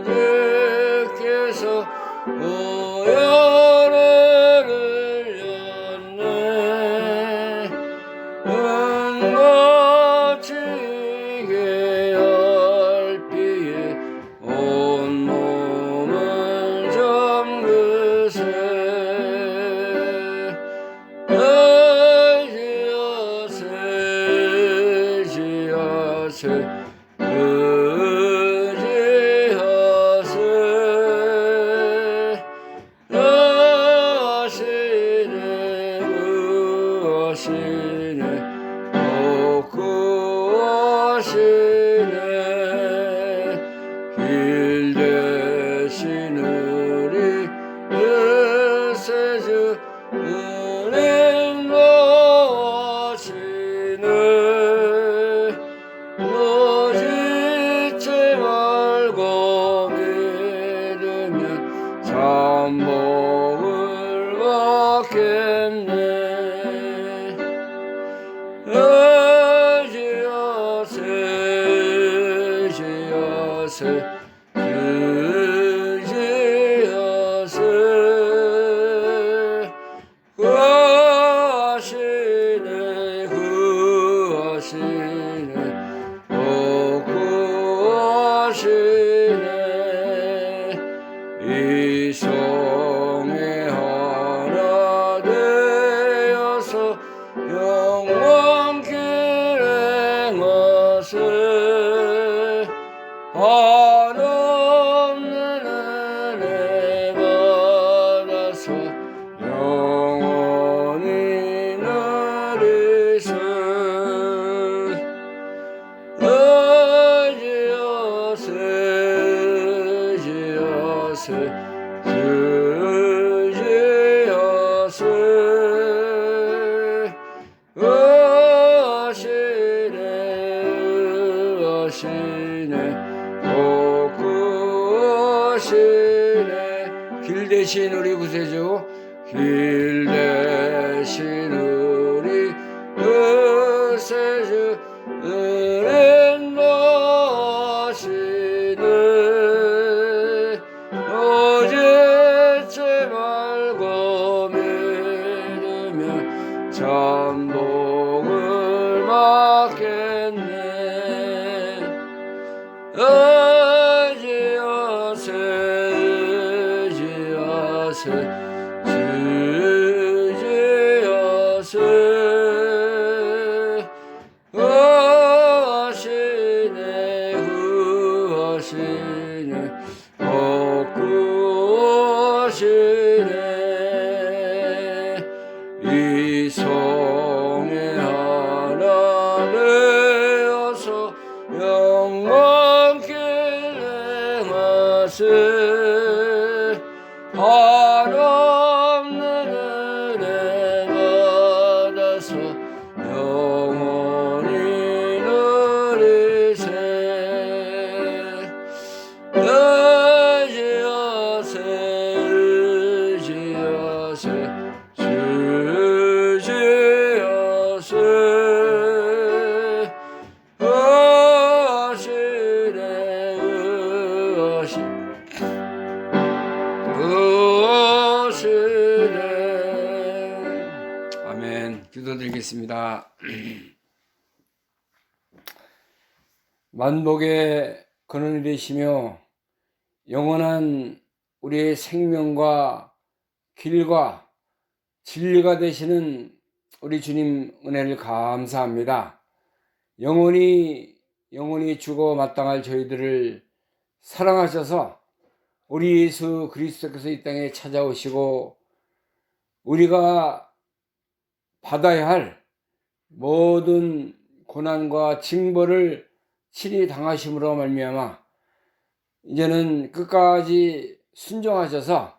주께서 오열을 흘렸네. 은거치게 열비에 온몸을 잠그세. 의지하세 구하시네 길 대신 우리 의세주 은행 거하시네. 노짓지 말고 믿으면 잠복을 받겠네. 의지하세 의지하세 구하시네 구하시네. 이 성에 하나 되어서 영원길 행하세. 한없는 은혜 받아서 영원히 누리세. 의지하세 구하시네. 길 대신 우리 구세주 길 대신 우리 구세주 은행 거하시네. 노짓지 말고 믿으면 잠복을 받겠네. 의지하세 구하시네 구하시네. 이 성에 하나 되어서 영원길 행하세. 한없는 은혜 받아서 영원히 누리세. 의지하세 구하시네. 아멘. 기도드리겠습니다. 만복의 근원이 되시며 영원한 우리의 생명과 길과 진리가 되시는 우리 주님 은혜를 감사합니다. 영원히 죽어 마땅할 저희들을 사랑하셔서 우리 예수 그리스도께서 이 땅에 찾아오시고 우리가 받아야 할 모든 고난과 징벌을 친히 당하심으로 말미암아 이제는 끝까지 순종하셔서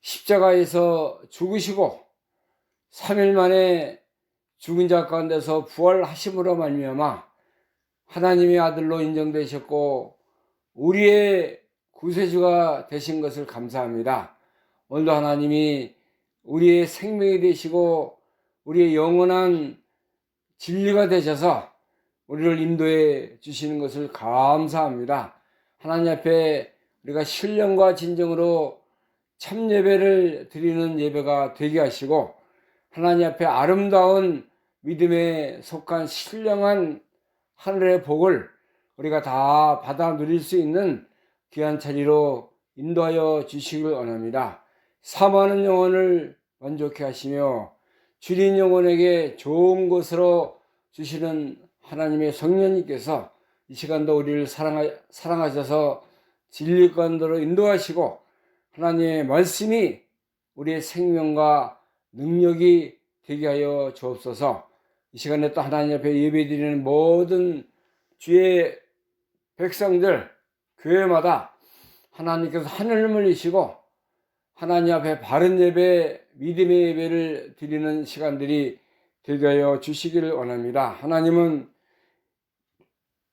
십자가에서 죽으시고 3일 만에 죽은 자 가운데서 부활하심으로 말미암아 하나님의 아들로 인정되셨고 우리의 구세주가 되신 것을 감사합니다. 오늘도 하나님이 우리의 생명이 되시고 우리의 영원한 진리가 되셔서 우리를 인도해 주시는 것을 감사합니다. 하나님 앞에 우리가 신령과 진정으로 참 예배를 드리는 예배가 되게 하시고, 하나님 앞에 아름다운 믿음에 속한 신령한 하늘의 복을 우리가 다 받아 누릴 수 있는 귀한 자리로 인도하여 주시길 원합니다. 사모하는 영혼을 만족해 하시며 주린 영혼에게 좋은 것으로 주시는 하나님의 성령님께서 이 시간도 우리를 사랑하셔서 진리 가운데로 인도하시고, 하나님의 말씀이 우리의 생명과 능력이 되게 하여 주옵소서. 이 시간에 또 하나님 앞에 예배드리는 모든 주의 백성들, 교회마다 하나님께서 하늘을 물리시고 하나님 앞에 바른 예배, 믿음의 예배를 드리는 시간들이 되게 하여 주시기를 원합니다. 하나님은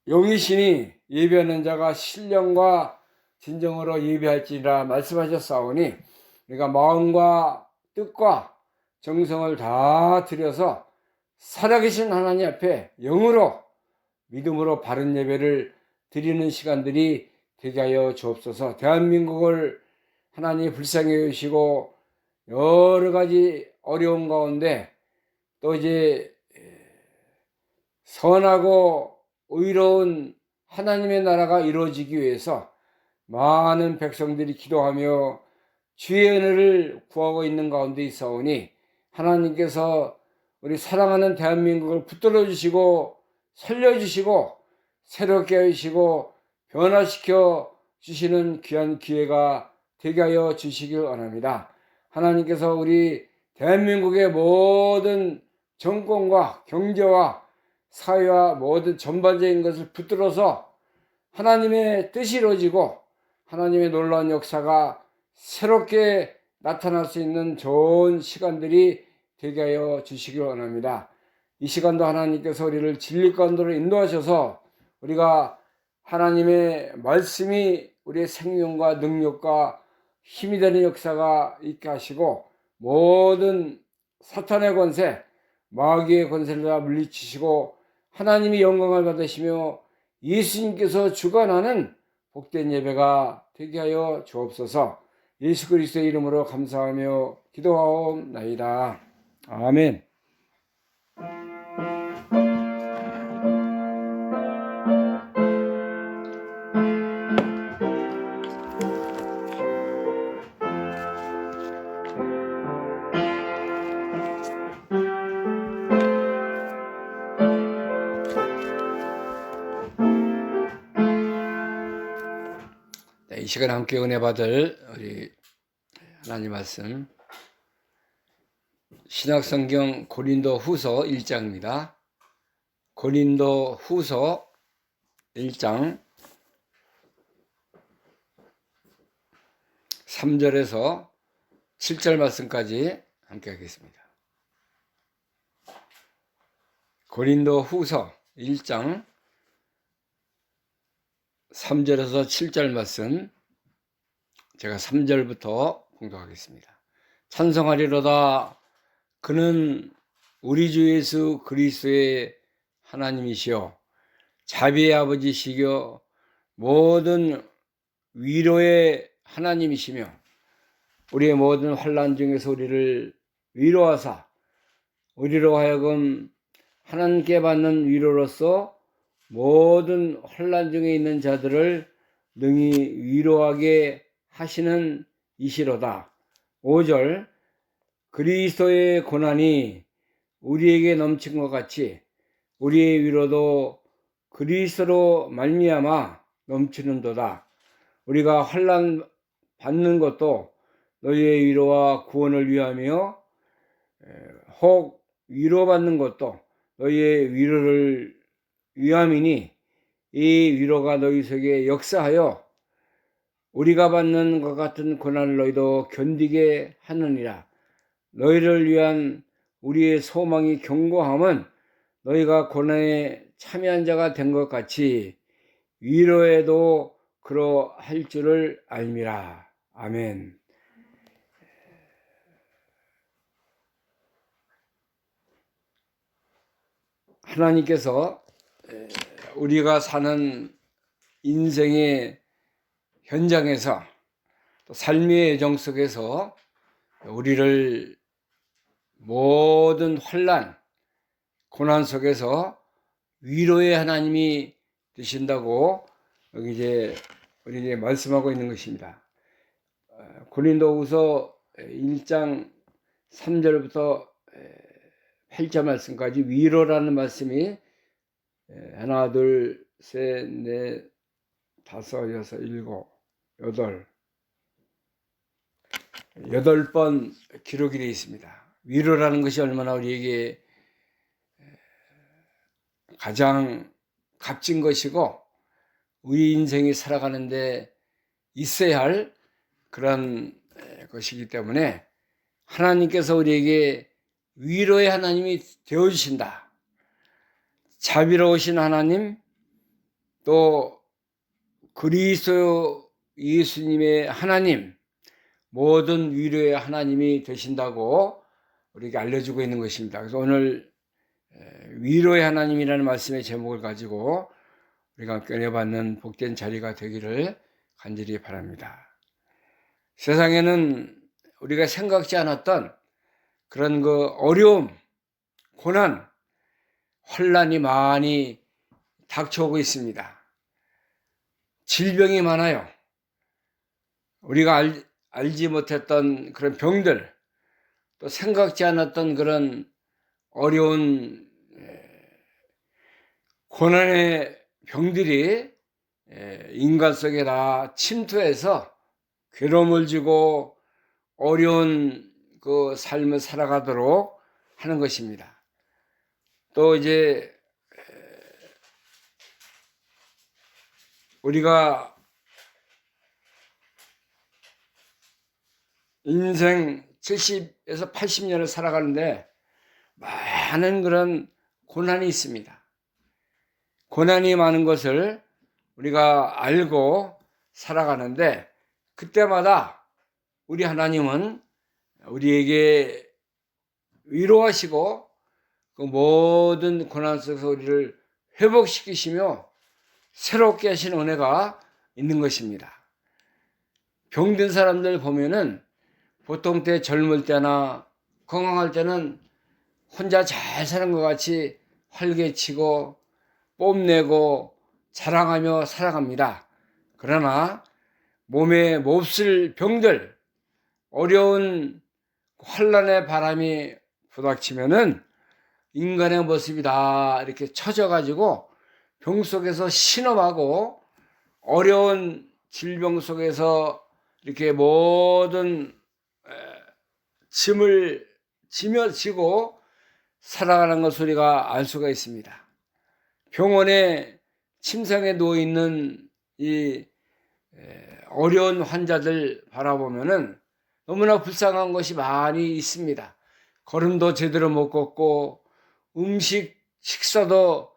영이시니 예배하는 자가 신령과 진정으로 예배할지라 말씀하셨사오니, 우리가 마음과 뜻과 정성을 다 들여서 살아계신 하나님 앞에 영으로 믿음으로 바른 예배를 드리는 시간들이 되게 하여 주옵소서. 대한민국을 하나님이 불쌍히 여기시고 여러 가지 어려운 가운데 또 이제 선하고 의로운 하나님의 나라가 이루어지기 위해서 많은 백성들이 기도하며 주의 은혜를 구하고 있는 가운데 있사오니, 하나님께서 우리 사랑하는 대한민국을 붙들어 주시고 살려주시고 새롭게 하시고 변화시켜 주시는 귀한 기회가 되게 하여 주시길 원합니다. 하나님께서 우리 대한민국의 모든 정권과 경제와 사회와 모든 전반적인 것을 붙들어서 하나님의 뜻이 이루어지고 하나님의 놀라운 역사가 새롭게 나타날 수 있는 좋은 시간들이 되게 하여 주시길 원합니다. 이 시간도 하나님께서 우리를 진리 가운데로 인도하셔서 우리가 하나님의 말씀이 우리의 생명과 능력과 힘이 되는 역사가 있게 하시고, 모든 사탄의 권세, 마귀의 권세를 다 물리치시고 하나님이 영광을 받으시며 예수님께서 주관하는 복된 예배가 되게 하여 주옵소서. 예수 그리스도의 이름으로 감사하며 기도하옵나이다. 아멘. 이 시간 함께 은혜 받을 우리 하나님 말씀, 신약성경 고린도 후서 1장입니다. 고린도 후서 1장 3절에서 7절 말씀까지 함께 하겠습니다. 고린도 후서 1장 3절에서 7절 말씀, 제가 3절부터 공독하겠습니다. 찬송하리로다. 그는 우리 주 예수 그리스도의 하나님이시요 자비의 아버지시며 모든 위로의 하나님이시며, 우리의 모든 환난 중에서 우리를 위로하사 우리로 하여금 하나님께 받는 위로로서 모든 환난 중에 있는 자들을 능히 위로하게 하시는 이시로다. 5절, 그리스도의 고난이 우리에게 넘친 것 같이 우리의 위로도 그리스도로 말미암아 넘치는도다. 우리가 환난 받는 것도 너희의 위로와 구원을 위하며, 혹 위로받는 것도 너희의 위로를 위함이니, 이 위로가 너희 속에 역사하여 우리가 받는 것 같은 고난을 너희도 견디게 하느니라. 너희를 위한 우리의 소망이 견고함은 너희가 고난에 참여한 자가 된 것 같이 위로에도 그러할 줄을 알미라. 아멘. 하나님께서 우리가 사는 인생의 현장에서 또 삶의 여정 속에서 우리를 모든 환난, 고난 속에서 위로의 하나님이 되신다고 여기 우리 이제 말씀하고 있는 것입니다. 고린도후서 1장 3절부터 8절 말씀까지 위로라는 말씀이 하나, 둘, 셋, 넷, 다섯, 여섯, 일곱, 여덟 번 기록이 되어 있습니다. 위로라는 것이 얼마나 우리에게 가장 값진 것이고 우리 인생이 살아가는데 있어야 할 그런 것이기 때문에 하나님께서 우리에게 위로의 하나님이 되어주신다. 자비로우신 하나님, 또 그리스도 예수님의 하나님, 모든 위로의 하나님이 되신다고 우리에게 알려주고 있는 것입니다. 그래서 오늘 위로의 하나님이라는 말씀의 제목을 가지고 우리가 함께 은혜 받는 복된 자리가 되기를 간절히 바랍니다. 세상에는 우리가 생각지 않았던 그런 어려움, 고난, 혼란이 많이 닥쳐오고 있습니다. 질병이 많아요. 우리가 알지 못했던 그런 병들, 또 생각지 않았던 그런 어려운 고난의 병들이 인간 속에 다 침투해서 괴로움을 주고 어려운 그 삶을 살아가도록 하는 것입니다. 또 이제 우리가 인생 70에서 80년을 살아가는데 많은 그런 고난이 있습니다. 고난이 많은 것을 우리가 알고 살아가는데 그때마다 우리 하나님은 우리에게 위로하시고 그 모든 고난 속에서 우리를 회복시키시며 새롭게 하시는 은혜가 있는 것입니다. 병든 사람들 보면은 보통 때 젊을 때나 건강할 때는 혼자 잘 사는 것 같이 활개치고 뽐내고 자랑하며 살아갑니다. 그러나 몸에 몹쓸 병들, 어려운 환난의 바람이 부닥치면은 인간의 모습이 다 이렇게 처져가지고 병 속에서 신음하고 어려운 질병 속에서 이렇게 모든 짐을 지고 살아가는 것을 우리가 알 수가 있습니다. 병원에 침상에 누워있는 이 어려운 환자들 바라보면은 너무나 불쌍한 것이 많이 있습니다. 걸음도 제대로 못 걷고 식사도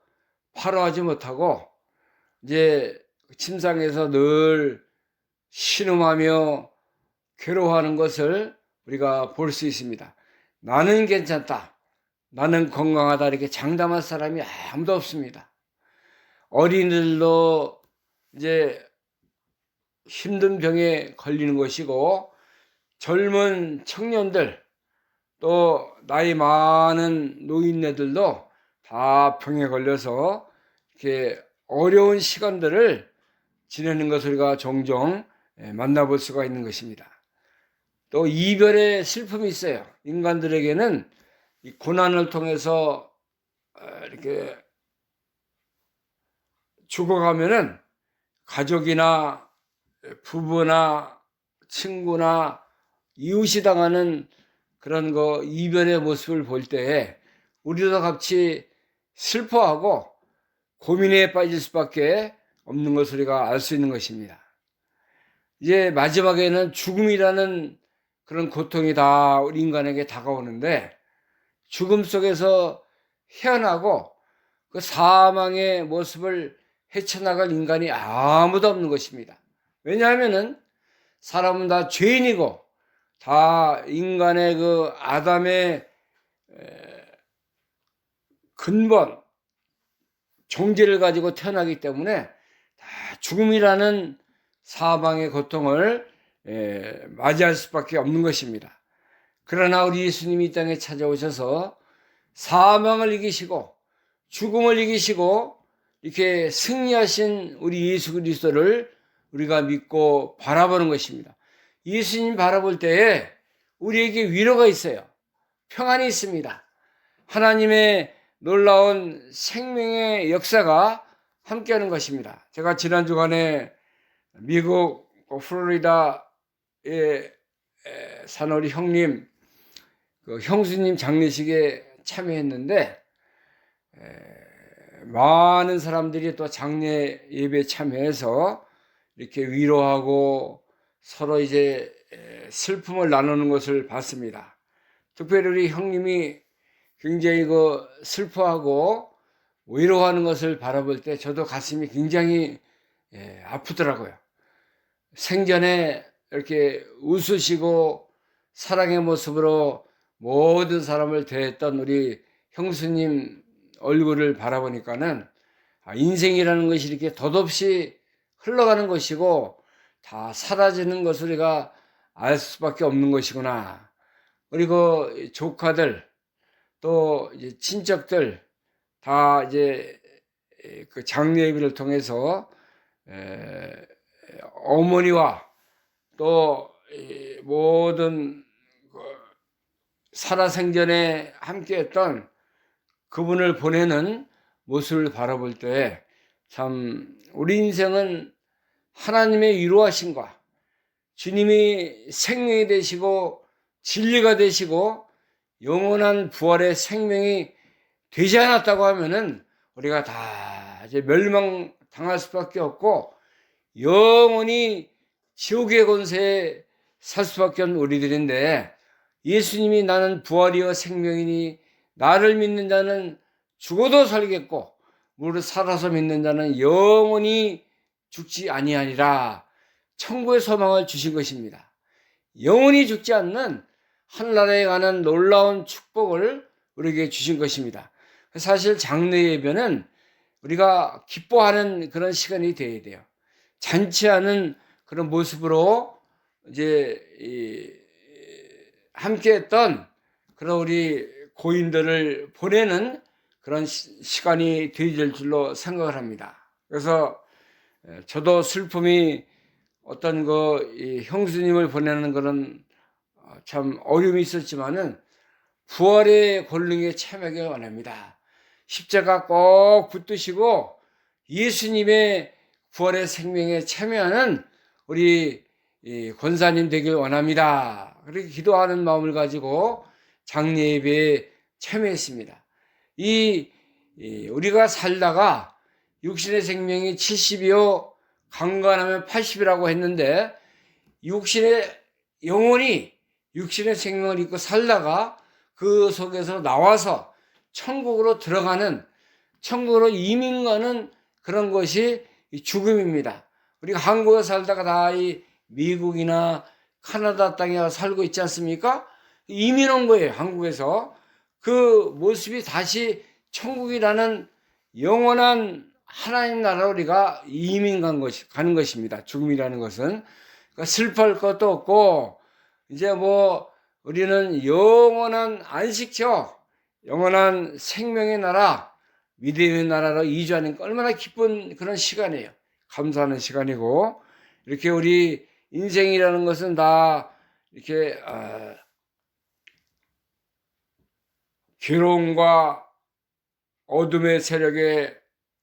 바로 하지 못하고 이제 침상에서 늘 신음하며 괴로워하는 것을 우리가 볼 수 있습니다. 나는 괜찮다. 나는 건강하다. 이렇게 장담할 사람이 아무도 없습니다. 어린이들도 이제 힘든 병에 걸리는 것이고 젊은 청년들 또 나이 많은 노인네들도 다 병에 걸려서 이렇게 어려운 시간들을 지내는 것을 우리가 종종 만나볼 수가 있는 것입니다. 또 이별의 슬픔이 있어요. 인간들에게는 이 고난을 통해서 이렇게 죽어가면은 가족이나 부부나 친구나 이웃이 당하는 그런 이별의 모습을 볼 때 우리도 같이 슬퍼하고 고민에 빠질 수밖에 없는 것을 우리가 알 수 있는 것입니다. 이제 마지막에는 죽음이라는 그런 고통이 다 우리 인간에게 다가오는데 죽음 속에서 헤어나고 그 사망의 모습을 헤쳐나갈 인간이 아무도 없는 것입니다. 왜냐하면은 사람은 다 죄인이고 다 인간의 그 아담의 근본 정죄를 가지고 태어나기 때문에 다 죽음이라는 사망의 고통을 맞이할 수밖에 없는 것입니다. 그러나 우리 예수님이 이 땅에 찾아오셔서 사망을 이기시고 죽음을 이기시고 이렇게 승리하신 우리 예수 그리스도를 우리가 믿고 바라보는 것입니다. 예수님 바라볼 때에 우리에게 위로가 있어요. 평안이 있습니다. 하나님의 놀라운 생명의 역사가 함께하는 것입니다. 제가 지난 주간에 미국 플로리다에 사는 우리 형님, 그 형수님 장례식에 참여했는데 많은 사람들이 또 장례 예배에 참여해서 이렇게 위로하고 서로 이제 슬픔을 나누는 것을 봤습니다. 특별히 우리 형님이 굉장히 슬퍼하고 위로하는 것을 바라볼 때 저도 가슴이 굉장히 아프더라고요. 생전에 이렇게 웃으시고 사랑의 모습으로 모든 사람을 대했던 우리 형수님 얼굴을 바라보니까는 인생이라는 것이 이렇게 덧없이 흘러가는 것이고 다 사라지는 것을 우리가 알 수밖에 없는 것이구나. 그리고 조카들 또 이제 친척들 다 이제 그 장례 예배를 통해서 어머니와 또 모든 살아생전에 함께했던 그분을 보내는 모습을 바라볼 때 참 우리 인생은 하나님의 위로하심과 주님이 생명이 되시고 진리가 되시고 영원한 부활의 생명이 되지 않았다고 하면은 우리가 다 이제 멸망당할 수밖에 없고 영원히 지옥의 권세에 살 수밖에 없는 우리들인데 예수님이 나는 부활이요 생명이니 나를 믿는 자는 죽어도 살겠고 무릇 살아서 믿는 자는 영원히 죽지 아니하리라 천국의 소망을 주신 것입니다. 영원히 죽지 않는 하늘나라에 가는 놀라운 축복을 우리에게 주신 것입니다. 사실 장례 예배는 우리가 기뻐하는 그런 시간이 되어야 돼요. 잔치하는 그런 모습으로 이제 함께했던 그런 우리 고인들을 보내는 그런 시간이 되어야 될 줄로 생각을 합니다. 그래서 저도 슬픔이 어떤 형수님을 보내는 그런 참 어려움이 있었지만은 부활의 권능에 참여하기 원합니다. 십자가 꼭 붙드시고 예수님의 부활의 생명에 참여하는 우리 권사님 되길 원합니다. 그렇게 기도하는 마음을 가지고 장례 예배에 참여했습니다. 우리가 살다가 육신의 생명이 70이요 강건하면 80이라고 했는데 영혼이 육신의 생명을 입고 살다가 그 속에서 나와서 천국으로 들어가는 천국으로 이민 가는 그런 것이 죽음입니다. 우리가 한국에 살다가 다 이 미국이나 카나다 땅에 살고 있지 않습니까? 이민 온 거예요. 한국에서 그 모습이 다시 천국이라는 영원한 하나님 나라로 우리가 이민 가는 것입니다. 죽음이라는 것은 그러니까 슬퍼할 것도 없고 이제 우리는 영원한 안식처, 영원한 생명의 나라, 믿음의 나라로 이주하는 얼마나 기쁜 그런 시간이에요. 감사하는 시간이고 이렇게 우리 인생이라는 것은 다 이렇게 괴로움과 어둠의 세력의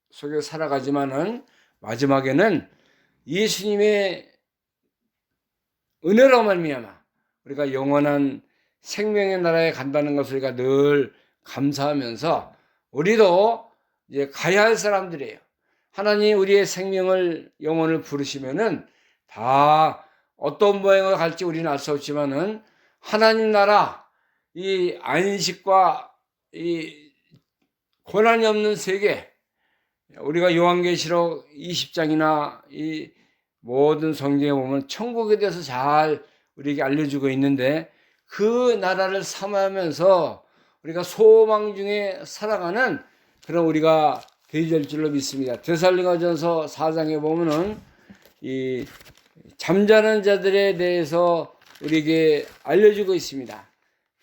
속에 살아가지만은 마지막에는 예수님의 은혜로 말미암아 우리가 영원한 생명의 나라에 간다는 것을 우리가 늘 감사하면서 우리도 이제 가야 할 사람들이에요. 하나님 우리의 생명을 영혼을 부르시면은 다 어떤 모양으로 갈지 우리는 알 수 없지만은 하나님 나라 이 안식과 이 고난이 없는 세계 우리가 요한계시록 20장이나 이 모든 성경에 보면 천국에 대해서 잘 우리에게 알려주고 있는데 그 나라를 삼으면서 우리가 소망 중에 살아가는 그런 우리가 되어야 될 줄로 믿습니다. 데살로니가전서 4장에 보면은 이 잠자는 자들에 대해서 우리에게 알려주고 있습니다.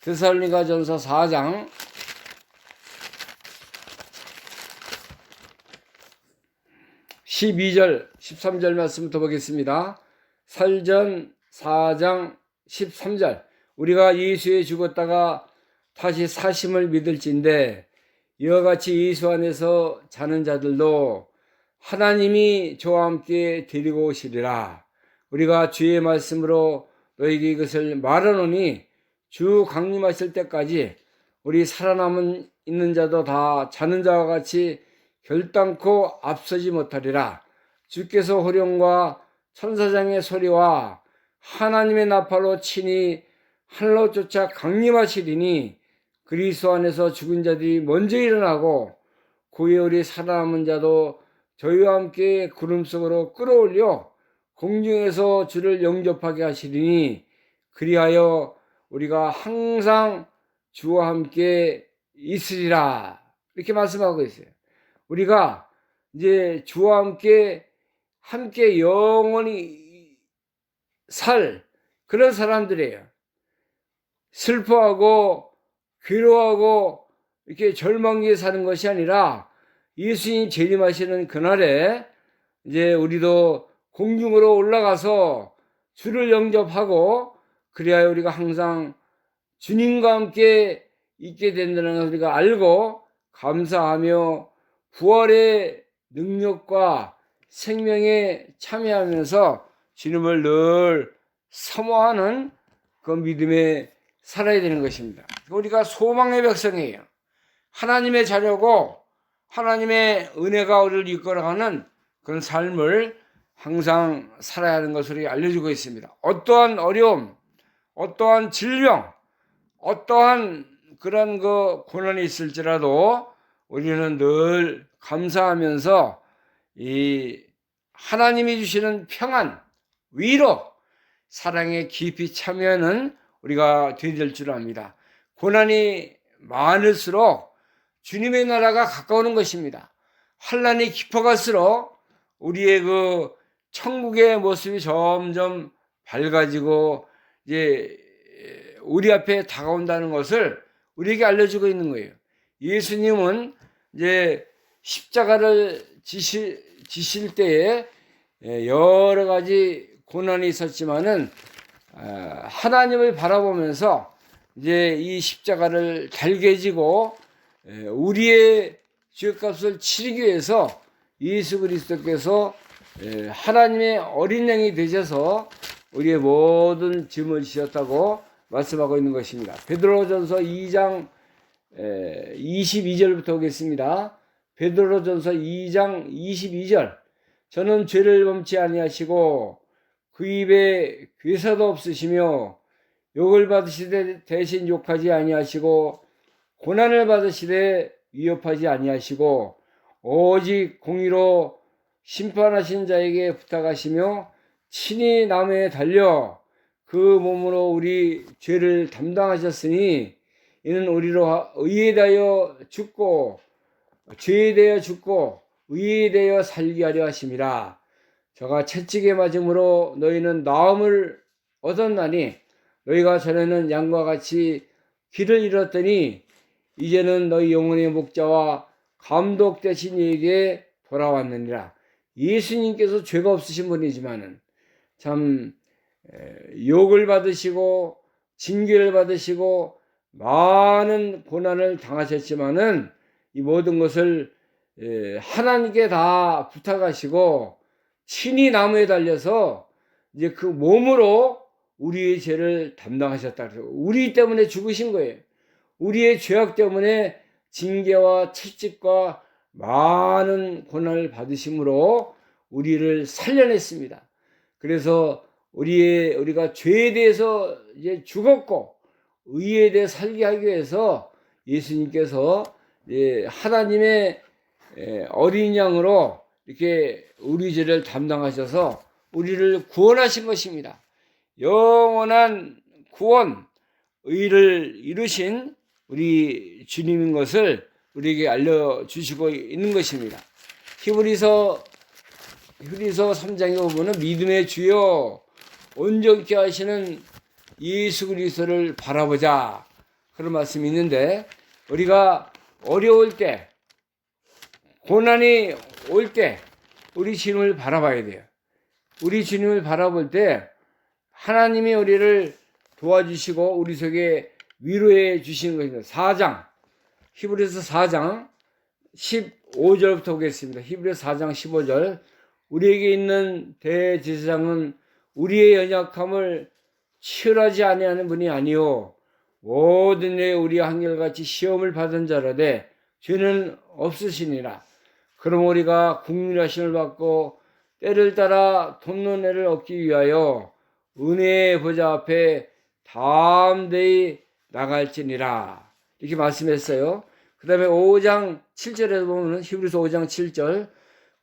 데살로니가전서 4장 12절 13절 말씀부터 보겠습니다. 설전 4장 13절 우리가 예수에 죽었다가 다시 사심을 믿을진대 이와 같이 예수 안에서 자는 자들도 하나님이 저와 함께 데리고 오시리라. 우리가 주의 말씀으로 너에게 이것을 말하노니 주 강림하실 때까지 우리 살아남은 있는 자도 다 자는 자와 같이 결단코 앞서지 못하리라. 주께서 호령과 천사장의 소리와 하나님의 나팔로 친히 하늘로 쫓아 강림하시리니 그리스도 안에서 죽은 자들이 먼저 일어나고 그의 우리 살아남은 자도 저희와 함께 구름 속으로 끌어올려 공중에서 주를 영접하게 하시리니 그리하여 우리가 항상 주와 함께 있으리라. 이렇게 말씀하고 있어요. 우리가 이제 주와 함께 영원히 살 그런 사람들이에요. 슬퍼하고 괴로워하고 이렇게 절망기에 사는 것이 아니라 예수님 재림하시는 그날에 이제 우리도 공중으로 올라가서 주를 영접하고 그래야 우리가 항상 주님과 함께 있게 된다는 것을 우리가 알고 감사하며 부활의 능력과 생명에 참여하면서 주님을 늘 사모하는 그 믿음에 살아야 되는 것입니다. 우리가 소망의 백성이에요. 하나님의 자녀고 하나님의 은혜가 우리를 이끌어가는 그런 삶을 항상 살아야 하는 것을 알려주고 있습니다. 어떠한 어려움, 어떠한 질병, 어떠한 그런 고난이 있을지라도 우리는 늘 감사하면서 이 하나님이 주시는 평안, 위로, 사랑에 깊이 참여하는 우리가 되어야 될 줄 압니다. 고난이 많을수록 주님의 나라가 가까우는 것입니다. 환난이 깊어갈수록 우리의 천국의 모습이 점점 밝아지고 이제 우리 앞에 다가온다는 것을 우리에게 알려주고 있는 거예요. 예수님은 이제 십자가를 지실 때에 여러 가지 고난이 있었지만은 하나님을 바라보면서 이제 이 십자가를 달게 지고 우리의 죄값을 치르기 위해서 예수 그리스도께서 하나님의 어린 양이 되셔서 우리의 모든 짐을 지셨다고 말씀하고 있는 것입니다. 베드로전서 2장 22절부터 보겠습니다. 베드로전서 2장 22절 저는 죄를 범치 아니하시고 그 입에 괴사도 없으시며 욕을 받으시되 대신 욕하지 아니하시고 고난을 받으시되 위협하지 아니하시고 오직 공의로 심판하신 자에게 부탁하시며 친히 나무에 달려 그 몸으로 우리 죄를 담당하셨으니 이는 우리로 의에 대하여 죽고 죄에 대하여 죽고 의에 대하여 살게 하려 하심이라. 저가 채찍에 맞음으로 너희는 나음을 얻었나니 너희가 전에는 양과 같이 길을 잃었더니 이제는 너희 영혼의 목자와 감독 되신 이에게 돌아왔느니라. 예수님께서 죄가 없으신 분이지만은 참 욕을 받으시고 징계를 받으시고 많은 고난을 당하셨지만은 이 모든 것을 하나님께 다 부탁하시고 친히 나무에 달려서 이제 그 몸으로 우리의 죄를 담당하셨다. 우리 때문에 죽으신 거예요. 우리의 죄악 때문에 징계와 채찍과 많은 고난을 받으심으로 우리를 살려냈습니다. 그래서 우리가 죄에 대해서 이제 죽었고 의에 대해 살게 하기 위해서 예수님께서 하나님의 어린 양으로 이렇게 우리 죄를 담당하셔서 우리를 구원하신 것입니다. 영원한 구원, 의를 이루신 우리 주님인 것을 우리에게 알려주시고 있는 것입니다. 히브리서 히브리서 3장에 보면은 믿음의 주여 온전케 하시는 예수 그리스도를 바라보자 그런 말씀이 있는데, 우리가 어려울 때, 고난이 올 때 우리 주님을 바라봐야 돼요. 우리 주님을 바라볼 때 하나님이 우리를 도와주시고 우리 속에 위로해 주시는 것입니다. 4장, 히브리서 4장 15절부터 보겠습니다. 히브리서 4장 15절. 우리에게 있는 대제사장은 우리의 연약함을 치열하지 아니하는 분이 아니요 모든 일 우리 한결같이 시험을 받은 자라되 죄는 없으시니라. 그럼 우리가 국률하심을 받고 때를 따라 돕는 애를 얻기 위하여 은혜의 보좌 앞에 담대히 나갈지니라. 이렇게 말씀했어요. 그 다음에 5장 7절에 보면 히브리서 5장 7절.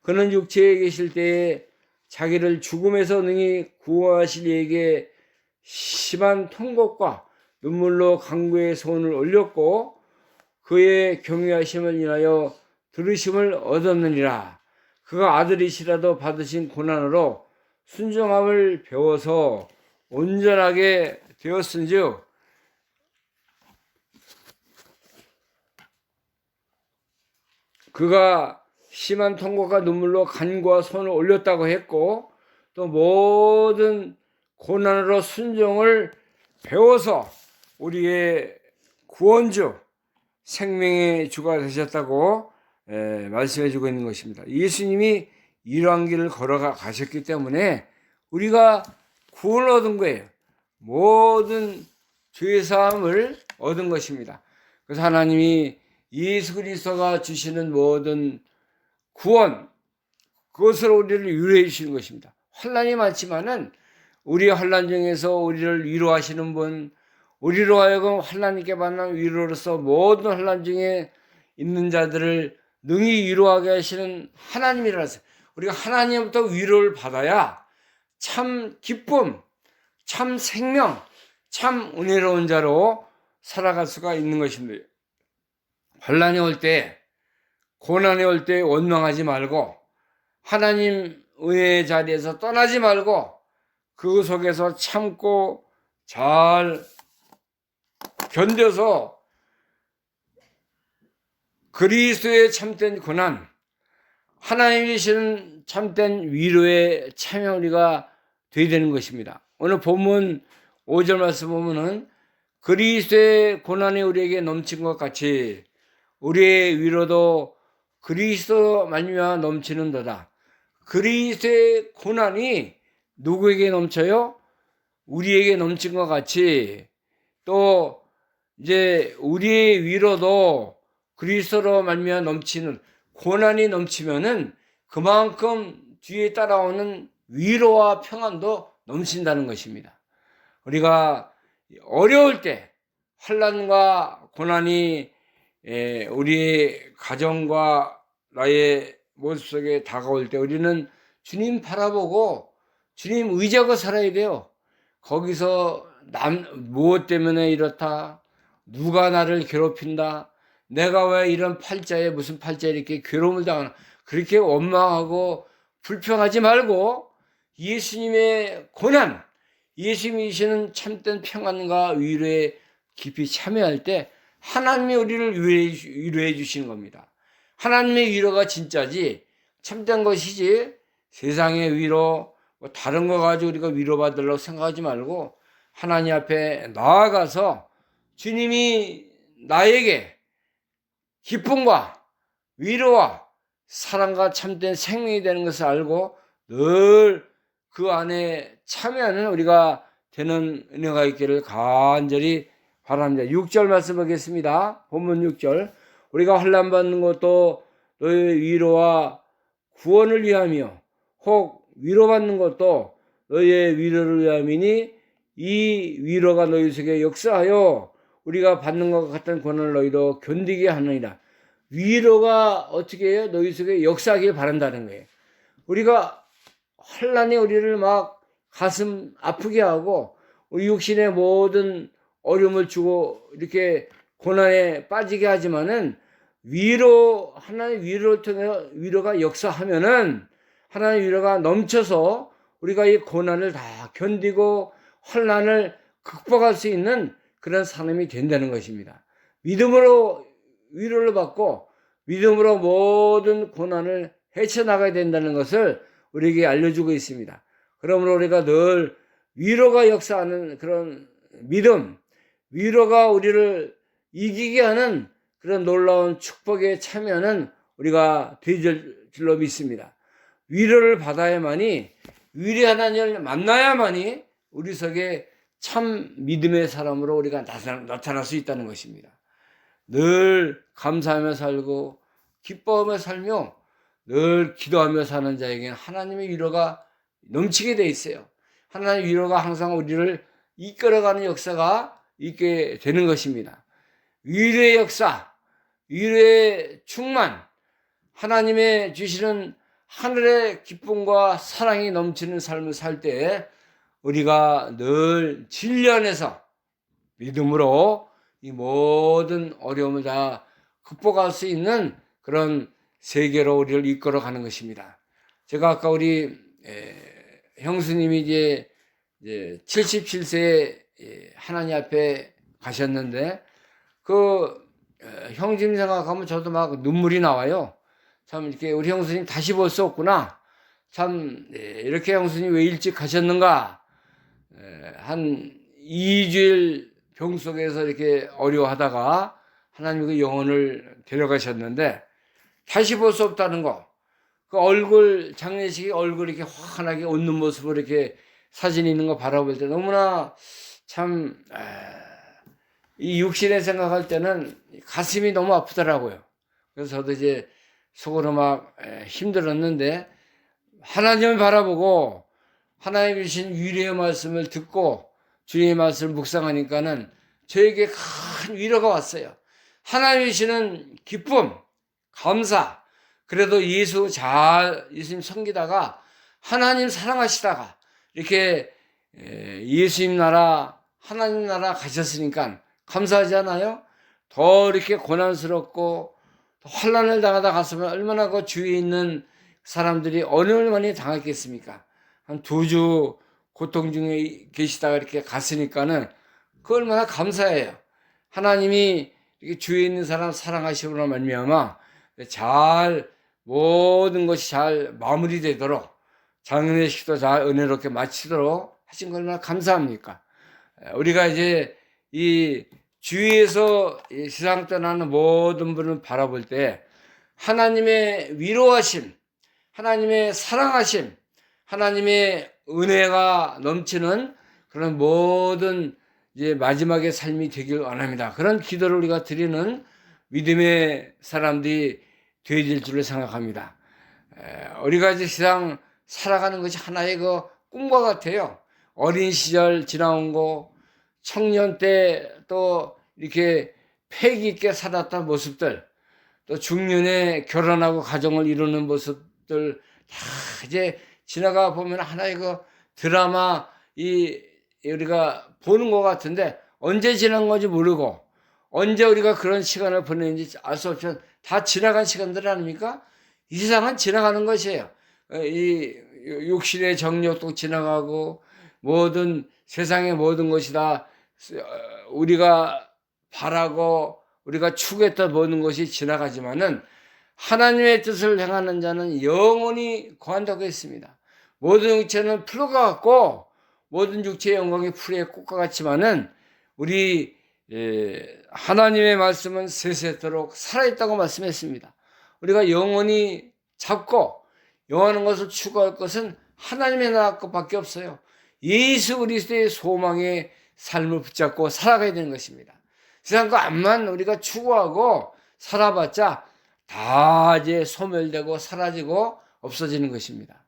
그는 육체에 계실 때에 자기를 죽음에서 능히 구하실 이에게 심한 통곡과 눈물로 강구의 소원을 올렸고 그의 경외하심을 인하여 들으심을 얻었느니라. 그가 아들이시라도 받으신 고난으로 순종함을 배워서 온전하게 되었은즉 그가 심한 통곡과 눈물로 간구와 손을 올렸다고 했고, 또 모든 고난으로 순종을 배워서 우리의 구원주, 생명의 주가 되셨다고 말씀해 주고 있는 것입니다. 예수님이 이러한 길을 걸어가 가셨기 때문에 우리가 구원을 얻은 거예요. 모든 죄사함을 얻은 것입니다. 그래서 하나님이 예수 그리스도가 주시는 모든 구원, 그것으로 우리를 위로해 주시는 것입니다. 환난이 많지만은 우리 환난 중에서 우리를 위로하시는 분, 우리로 하여금 환난 있게 받는 위로로서 모든 환난 중에 있는 자들을 능히 위로하게 하시는 하나님이라서 우리가 하나님부터 위로를 받아야 참 기쁨, 참 생명, 참 은혜로운 자로 살아갈 수가 있는 것입니다. 환난이 올 때, 고난이 올 때 원망하지 말고 하나님 은혜의 자리에서 떠나지 말고 그 속에서 참고 잘 견뎌서 그리스도의 참된 고난, 하나님이 주시는 참된 위로에 참여 우리가 되어야 되는 것입니다. 오늘 본문 5절 말씀 보면은 그리스도의 고난이 우리에게 넘친 것 같이 우리의 위로도 그리스도 말미암아 넘치는도다. 그리스도의 고난이 누구에게 넘쳐요? 우리에게 넘친 것 같이 또 이제 우리의 위로도 그리스도로 말미암아 넘치는 고난이 넘치면은 그만큼 뒤에 따라오는 위로와 평안도 넘친다는 것입니다. 우리가 어려울 때 환난과 고난이 우리 가정과 나의 모습 속에 다가올 때 우리는 주님 바라보고 주님 의지하고 살아야 돼요. 거기서 무엇 때문에 이렇다, 누가 나를 괴롭힌다, 내가 왜 이런 팔자에 무슨 팔자에 이렇게 괴로움을 당하나, 그렇게 원망하고 불평하지 말고 예수님의 고난, 예수님이 주시는 참된 평안과 위로에 깊이 참여할 때 하나님이 우리를 위로해 주시는 겁니다. 하나님의 위로가 진짜지 참된 것이지 세상의 위로 뭐 다른 거 가지고 우리가 위로받으려고 생각하지 말고 하나님 앞에 나아가서 주님이 나에게 기쁨과 위로와 사랑과 참된 생명이 되는 것을 알고 늘 그 안에 참여하는 우리가 되는 은혜가 있기를 간절히 바랍니다. 6절 말씀 보겠습니다. 본문 6절. 우리가 환난 받는 것도 너의 위로와 구원을 위하며 혹 위로받는 것도 너의 위로를 위함이니 이 위로가 너희 속에 역사하여 우리가 받는 것 같은 고난을 너희도 견디게 하느니라. 위로가 어떻게 해요? 너희 속에 역사하길 바란다는 거예요. 우리가 환난이 우리를 막 가슴 아프게 하고 우리 육신의 모든 어려움을 주고 이렇게 고난에 빠지게 하지만은 하나의 위로를 통해 위로가 역사하면은 하나님의 위로가 넘쳐서 우리가 이 고난을 다 견디고 환난을 극복할 수 있는 그런 사람이 된다는 것입니다. 믿음으로 위로를 받고 믿음으로 모든 고난을 헤쳐나가야 된다는 것을 우리에게 알려주고 있습니다. 그러므로 우리가 늘 위로가 역사하는 그런 믿음, 위로가 우리를 이기게 하는 그런 놀라운 축복에 참여하는 우리가 되질 줄로 믿습니다. 위로를 받아야만이, 위로 하나님을 만나야만이 우리 속에 참 믿음의 사람으로 우리가 나타날 수 있다는 것입니다. 늘 감사하며 살고 기뻐하며 살며 늘 기도하며 사는 자에게는 하나님의 위로가 넘치게 돼 있어요. 하나님의 위로가 항상 우리를 이끌어가는 역사가 있게 되는 것입니다. 위로의 역사, 위로의 충만, 하나님의 주시는 하늘의 기쁨과 사랑이 넘치는 삶을 살 때 우리가 늘 진리 안에서 믿음으로 이 모든 어려움을 다 극복할 수 있는 그런 세계로 우리를 이끌어가는 것입니다. 제가 아까 우리 형수님이 이제 77세에 하나님 앞에 가셨는데 그 형님 생각하면 저도 막 눈물이 나와요. 참 이렇게 우리 형수님 다시 볼 수 없구나. 참 이렇게 형수님 왜 일찍 가셨는가. 한 2주일 병 속에서 이렇게 어려워하다가 하나님 그 영혼을 데려가셨는데 다시 볼 수 없다는 거. 그 얼굴, 장례식에 얼굴 이렇게 환하게 웃는 모습을 이렇게 사진 있는 거 바라볼 때 너무나 참, 이 육신에 생각할 때는 가슴이 너무 아프더라고요. 그래서 저도 이제 속으로 막 힘들었는데 하나님을 바라보고 하나님 주신 위로의 말씀을 듣고 주님의 말씀을 묵상하니까는 저에게 큰 위로가 왔어요. 하나님 주시는 기쁨, 감사. 그래도 예수님 섬기다가 하나님 사랑하시다가 이렇게 예수님 나라, 하나님 나라 가셨으니까 감사하지 않아요? 더 이렇게 고난스럽고 환난을 당하다 갔으면 얼마나 그 주위에 있는 사람들이 어려움을 많이 당했겠습니까? 한 2주 고통 중에 계시다가 이렇게 갔으니까는 그 얼마나 감사해요. 하나님이 이렇게 주위에 있는 사람 사랑하시므로 말미암아 잘 모든 것이 잘 마무리되도록 장례식도 잘 은혜롭게 마치도록 하신 걸 얼마나 감사합니까? 우리가 이제 이 주위에서 세상 떠나는 모든 분을 바라볼 때 하나님의 위로하심, 하나님의 사랑하심, 하나님의 은혜가 넘치는 그런 모든 이제 마지막의 삶이 되길 원합니다. 그런 기도를 우리가 드리는 믿음의 사람들이 되어질 줄을 생각합니다. 우리가 이제 세상 살아가는 것이 하나의 그 꿈과 같아요. 어린 시절 지나온 거, 청년 때 또 이렇게 패기 있게 살았던 모습들, 또 중년에 결혼하고 가정을 이루는 모습들 다 이제 지나가 보면 하나의 그 드라마 우리가 보는 것 같은데 언제 지난 건지 모르고 언제 우리가 그런 시간을 보냈는지 알 수 없지만 다 지나간 시간들 아닙니까? 이 세상은 지나가는 것이에요. 이 육신의 정욕도 지나가고 모든 세상의 모든 것이 다 우리가 바라고 우리가 추구했던 모든 것이 지나가지만은 하나님의 뜻을 행하는 자는 영원히 거한다고 했습니다. 모든 육체는 풀과 같고 모든 육체의 영광이 풀의 꽃과 같지만은 우리 하나님의 말씀은 세세토록 살아있다고 말씀했습니다. 우리가 영원히 잡고 영원한 것을 추구할 것은 하나님의 나라 것밖에 없어요. 예수 그리스도의 소망의 삶을 붙잡고 살아가야 되는 것입니다. 세상 거 암만 우리가 추구하고 살아봤자 다 이제 소멸되고 사라지고 없어지는 것입니다.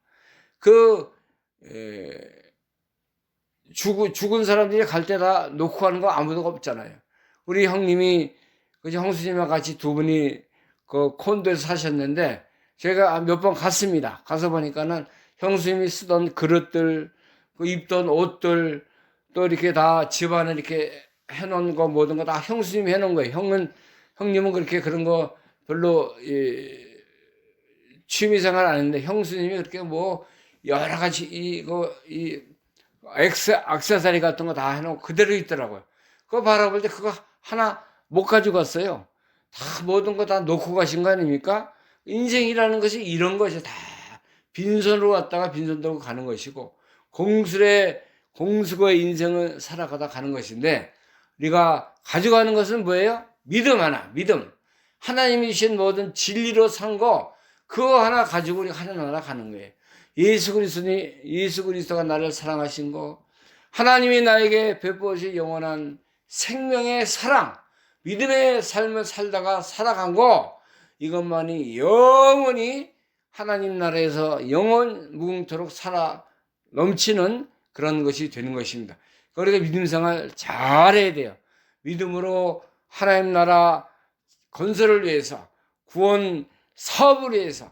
죽은 사람들이 갈 때 다 놓고 가는 거 아무도 없잖아요. 우리 형님이 형수님과 같이 두 분이 그 콘도에서 사셨는데 제가 몇 번 갔습니다. 가서 보니까는 형수님이 쓰던 그릇들, 그 입던 옷들, 또 이렇게 다 집안에 이렇게 해놓은 거 모든 거 다 형수님이 해놓은 거예요. 형님은 그렇게 그런 거 별로 취미생활 안 했는데 형수님이 그렇게 뭐 여러 가지 이 액세서리 같은 거 다 해놓고 그대로 있더라고요. 그거 바라볼 때 그거 하나 못 가지고 갔어요. 다 모든 거 다 놓고 가신 거 아닙니까? 인생이라는 것이 이런 것이 다 빈손으로 왔다가 빈손 들고 가는 것이고 공수거의 인생을 살아가다 가는 것인데 우리가 가져가는 것은 뭐예요? 믿음 하나, 믿음. 하나님이 주신 모든 진리로 산 거 그거 하나 가지고 우리가 하나나라 가는 거예요. 예수 그리스도가 나를 사랑하신 거, 하나님이 나에게 베푸신 영원한 생명의 사랑, 믿음의 삶을 살다가 살아간 거, 이것만이 영원히 하나님 나라에서 영원 무궁토록 살아 넘치는 그런 것이 되는 것입니다. 그러니까 믿음 생활 잘해야 돼요. 믿음으로 하나님 나라 건설을 위해서, 구원 사업을 위해서,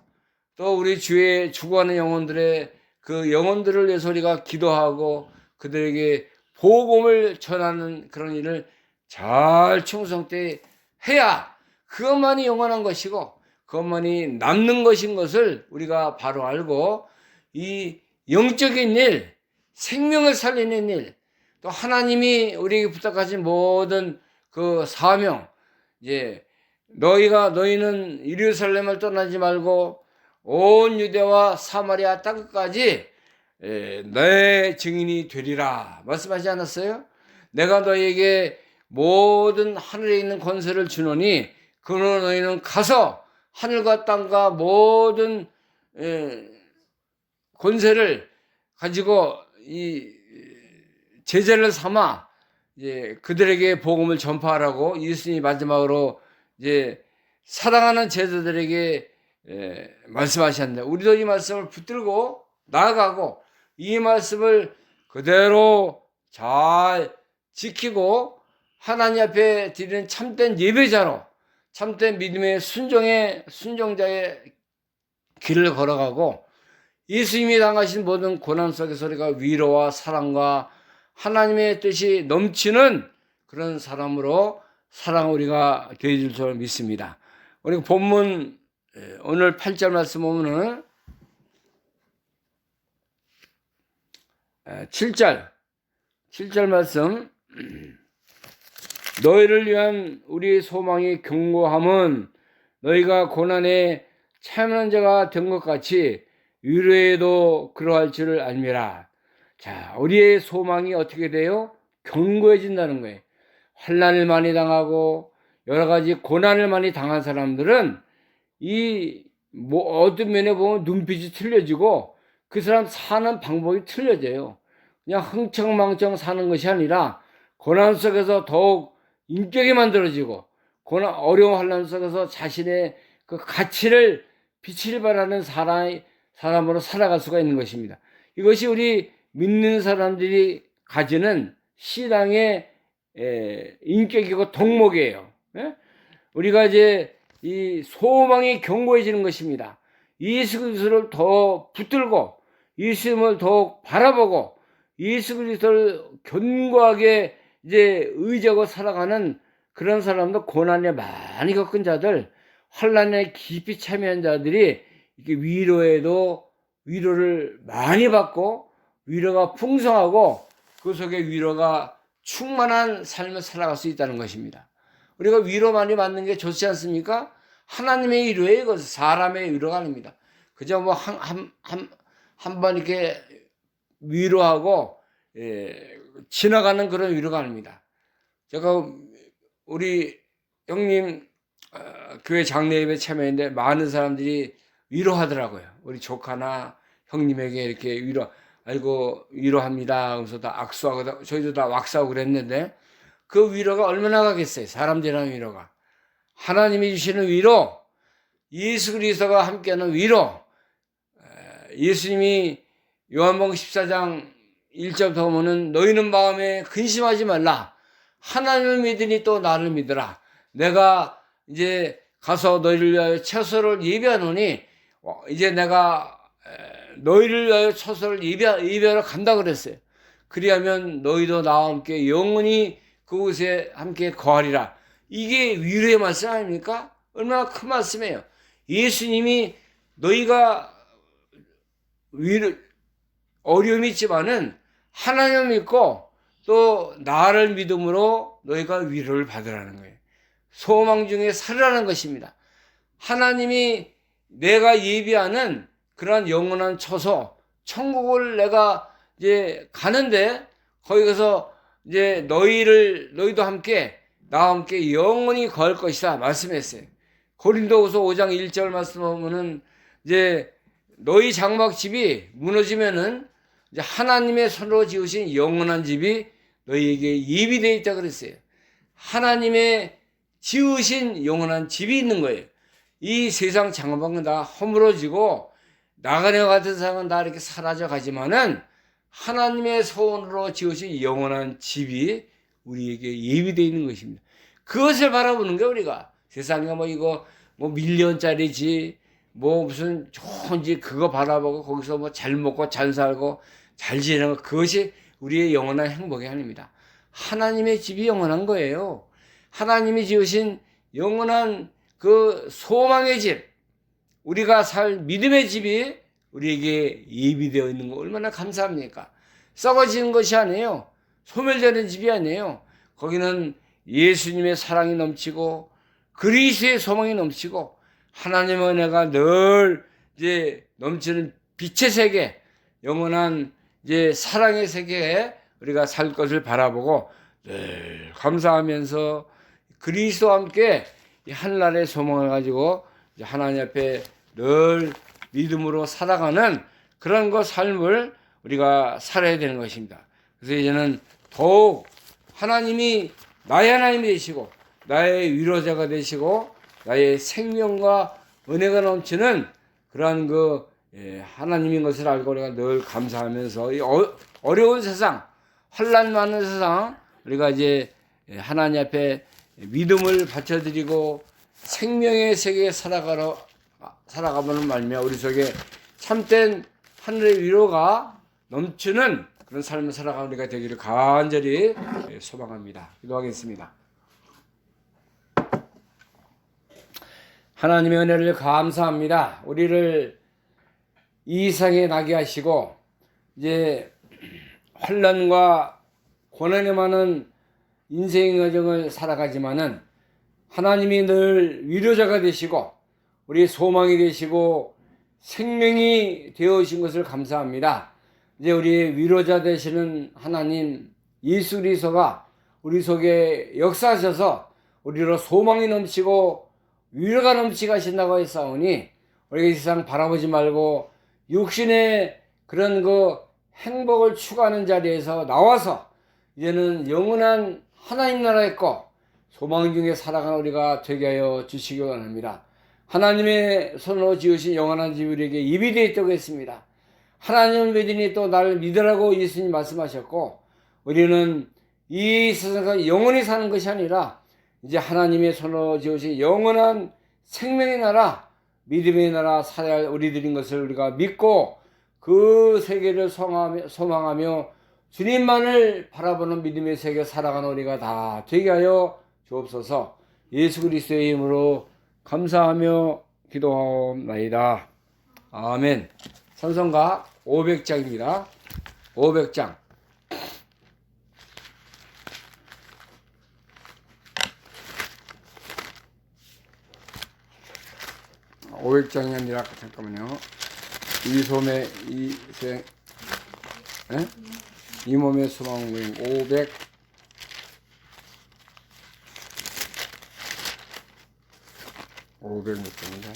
또 우리 주에 죽어가는 영혼들의 그 영혼들을 위해서 우리가 기도하고 그들에게 복음을 전하는 그런 일을 잘 충성되이 해야 그것만이 영원한 것이고 그것만이 남는 것인 것을 우리가 바로 알고, 이 영적인 일, 생명을 살리는 일, 또 하나님이 우리에게 부탁하신 모든 그 사명, 이제 너희는 예루살렘을 떠나지 말고 온 유대와 사마리아 땅까지 내 증인이 되리라 말씀하지 않았어요? 내가 너희에게 모든 하늘에 있는 권세를 주노니 그러나 너희는 가서 하늘과 땅과 모든 권세를 가지고 이 제자를 삼아 이제 그들에게 복음을 전파하라고 예수님이 마지막으로 이제 사랑하는 제자들에게 말씀하셨는데, 우리도 이 말씀을 붙들고 나아가고 이 말씀을 그대로 잘 지키고 하나님 앞에 드리는 참된 예배자로, 참된 믿음의 순종자의 길을 걸어가고 예수님이 당하신 모든 고난 속에서 우리가 위로와 사랑과 하나님의 뜻이 넘치는 그런 사람으로 우리가 되어질 줄 믿습니다. 우리 본문 오늘 8절 말씀 보면은 7절 말씀, 너희를 위한 우리의 소망이 견고함은 너희가 고난에 참여한 자가 된 것 같이 위로에도 그러할 줄을 알미라. 자, 우리의 소망이 어떻게 돼요? 견고해진다는 거예요. 환난을 많이 당하고 여러 가지 고난을 많이 당한 사람들은 어떤 면에 보면 눈빛이 틀려지고 그 사람 사는 방법이 틀려져요. 그냥 흥청망청 사는 것이 아니라 고난 속에서 더욱 인격이 만들어지고 어려운 환난 속에서 자신의 그 가치를 빛을 발하는 사람으로 살아갈 수가 있는 것입니다. 이것이 우리 믿는 사람들이 가지는 신앙의 인격이고 덕목이에요. 우리가 이제 이 소망이 견고해지는 것입니다. 예수 그리스도를 더 붙들고 예수님을 더욱 바라보고 예수 그리스도를 견고하게 이제 의지하고 살아가는 그런 사람도, 고난에 많이 겪은 자들, 환난에 깊이 참여한 자들이 이렇게 위로를 많이 받고 위로가 풍성하고 그 속에 위로가 충만한 삶을 살아갈 수 있다는 것입니다. 우리가 위로 많이 받는 게 좋지 않습니까? 하나님의 위로예요. 이것은 사람의 위로가 아닙니다. 그저 뭐 한 번 이렇게 위로하고 지나가는 그런 위로가 아닙니다. 제가 우리 형님 교회 장례 예배 참여했는데 많은 사람들이 위로하더라고요. 우리 조카나 형님에게 이렇게 위로합니다. 그래서 다 악수하고 저희도 다 왁스하고 그랬는데 그 위로가 얼마나 가겠어요. 사람들이라는 위로가. 하나님이 주시는 위로, 예수 그리스도가 함께하는 위로. 예수님이 요한복음 14장 1절부터 보면은 너희는 마음에 근심하지 말라. 하나님을 믿으니 또 나를 믿으라. 내가 이제 가서 너희를 위하여 처소를 예비하노니 이제 내가 너희를 위하여 처소를 예비하러 간다 그랬어요. 그리하면 너희도 나와 함께 영원히 그곳에 함께 거하리라. 이게 위로의 말씀 아닙니까? 얼마나 큰 말씀이에요. 예수님이 너희가 어려움이 있지만은 하나님을 믿고 또 나를 믿음으로 너희가 위로를 받으라는 거예요. 소망 중에 살으라는 것입니다. 하나님이 내가 예비하는 그러한 영원한 처소, 천국을 내가 이제 가는데 거기 가서 이제 너희도 함께 나와 함께 영원히 거할 것이다 말씀했어요. 고린도후서 5장 1절 말씀 보면은 이제 너희 장막 집이 무너지면은 이제 하나님의 손으로 지으신 영원한 집이 너희에게 예비되어 있다 그랬어요. 하나님의 지으신 영원한 집이 있는 거예요. 이 세상 장막은 다 허물어지고 나그네 같은 세상은 다 이렇게 사라져 가지만은 하나님의 손으로 지으신 영원한 집이 우리에게 예비되어 있는 것입니다. 그것을 바라보는 게 우리가 세상에 뭐 이거 뭐 밀리언짜리지 뭐 무슨 좋은지 그거 바라보고 거기서 뭐 잘 먹고 잘 살고 잘 지내는 것, 그것이 우리의 영원한 행복이 아닙니다. 하나님의 집이 영원한 거예요. 하나님이 지으신 영원한 그 소망의 집, 우리가 살 믿음의 집이 우리에게 예비되어 있는 거 얼마나 감사합니까? 썩어지는 것이 아니에요. 소멸되는 집이 아니에요. 거기는 예수님의 사랑이 넘치고 그리스도의 소망이 넘치고 하나님의 은혜가 늘 이제 넘치는 빛의 세계, 영원한 이제 사랑의 세계에 우리가 살 것을 바라보고 늘 감사하면서 그리스도와 함께 하늘나라의 소망을 가지고 하나님 앞에 늘 믿음으로 살아가는 그런 것 삶을 우리가 살아야 되는 것입니다. 그래서 이제는 더욱 하나님이 나의 하나님이 되시고 나의 위로자가 되시고 나의 생명과 은혜가 넘치는 그러한 하나님인 것을 알고 우리가 늘 감사하면서 이 어려운 세상, 환난 많은 세상 우리가 이제 하나님 앞에 믿음을 바쳐드리고 생명의 세계에 살아가보는 말미암아 우리 속에 참된 하늘의 위로가 넘치는 그런 삶을 살아가는 우리가 되기를 간절히 소망합니다. 기도하겠습니다. 하나님의 은혜를 감사합니다. 우리를 이 세상에 나게 하시고 이제 환난과 고난에 많은 인생의 여정을 살아가지만은 하나님이 늘 위로자가 되시고 우리 소망이 되시고 생명이 되어오신 것을 감사합니다. 이제 우리 위로자 되시는 하나님 예수 그리스도가 우리 속에 역사하셔서 우리로 소망이 넘치고 위로가 넘치게 하신다고 했사오니 우리가 이 세상 바라보지 말고 육신의 그런 행복을 추구하는 자리에서 나와서 이제는 영원한 하나님 나라에 거 소망 중에 살아가는 우리가 되게 하여 주시기 원합니다. 하나님의 손으로 지으신 영원한 집이 우리에게 예비되어 있다고 했습니다. 하나님을 믿으니 또 나를 믿으라고 예수님 말씀하셨고 우리는 이 세상에서 영원히 사는 것이 아니라 이제 하나님의 손으로 지으신 영원한 생명의 나라, 믿음의 나라 살아야 할 우리들인 것을 우리가 믿고 그 세계를 소망하며 주님만을 바라보는 믿음의 세계 살아가는 우리가 다 되게 하여 주옵소서. 예수 그리스도의 이름으로 감사하며 기도하옵나이다. 아멘. 찬송가 500장입니다. 500장. 500장이 아니라 잠깐만요. 이 몸의 소망 모임 500 몇 장인가?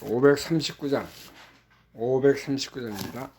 539장 539장입니다.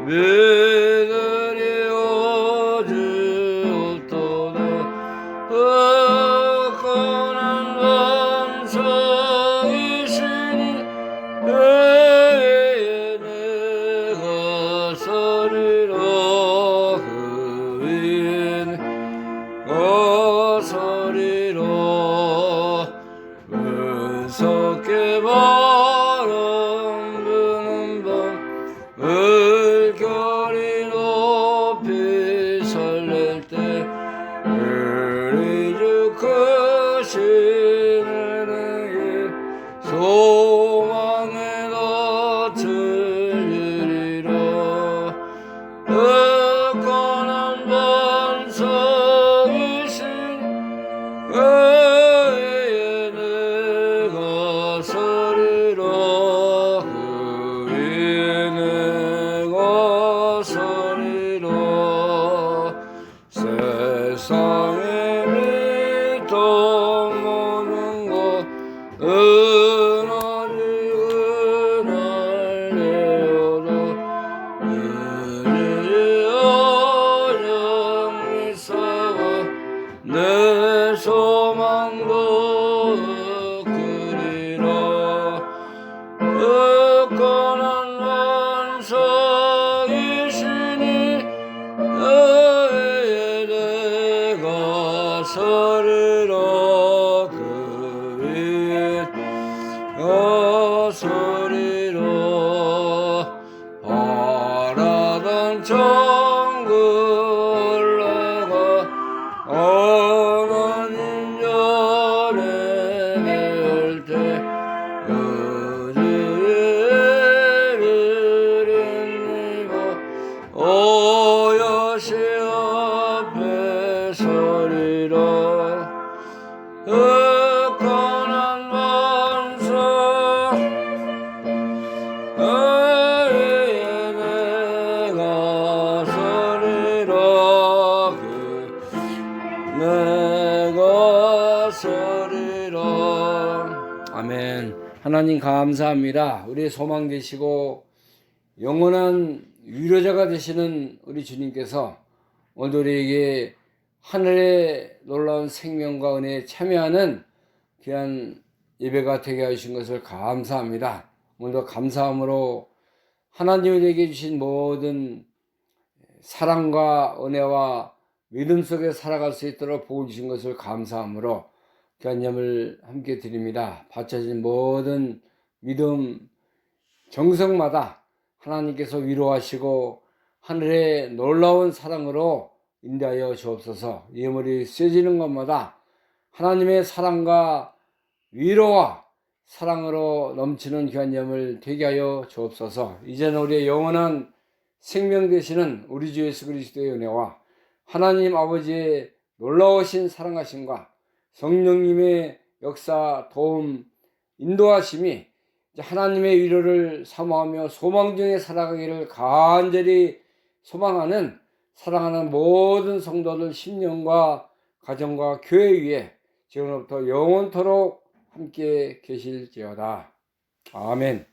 믿으리 오직 없도다 흑건한 반석이시니 내가 서리라 그 위에는 서리라 은석계 바람 부는 밤 물결이 높이 설렐 때 우리 주 크신 은혜에 소망에 덧을리리라 흑건한 반석이신 그의 내가 서리라 그 위에 내가 서리라 세상에 믿어 모는 것 은하리 은할래어라 은혜의 어영 미사와 내 소망도 그리라 흑건한 반석이시니 너의 내가 서리라 그 위에 서리라 바라던 천국 올라가 하나님 전에 뵐 때 의지를 인리고 오여시 앞에 서리라 흑건한 반석 위에 내가 서리라 내가 서리라. 아멘. 하나님 감사합니다. 우리의 소망 되시고 영원한 위로자가 되시는 우리 주님께서 오늘 우리에게 하늘의 놀라운 생명과 은혜에 참여하는 귀한 예배가 되게 하신 것을 감사합니다. 오늘도 감사함으로 하나님이 우리에게 주신 모든 사랑과 은혜와 믿음 속에 살아갈 수 있도록 복을 주신 것을 감사함으로 귀한 예물을 함께 드립니다. 바쳐진 모든 믿음 정성마다 하나님께서 위로하시고 하늘의 놀라운 사랑으로 인도하여 주옵소서. 예물이 쓰여지는 것마다 하나님의 사랑과 위로와 사랑으로 넘치는 귀한 예물 되게 하여 주옵소서. 이제는 우리의 영원한 생명 되시는 우리 주 예수 그리스도의 은혜와 하나님 아버지의 놀라우신 사랑하심과 성령님의 역사, 도움, 인도하심이 하나님의 위로를 사모하며 소망 중에 살아가기를 간절히 소망하는 사랑하는 모든 성도들 심령과 가정과 교회 위에 지금부터 영원토록 함께 계실지어다. 아멘.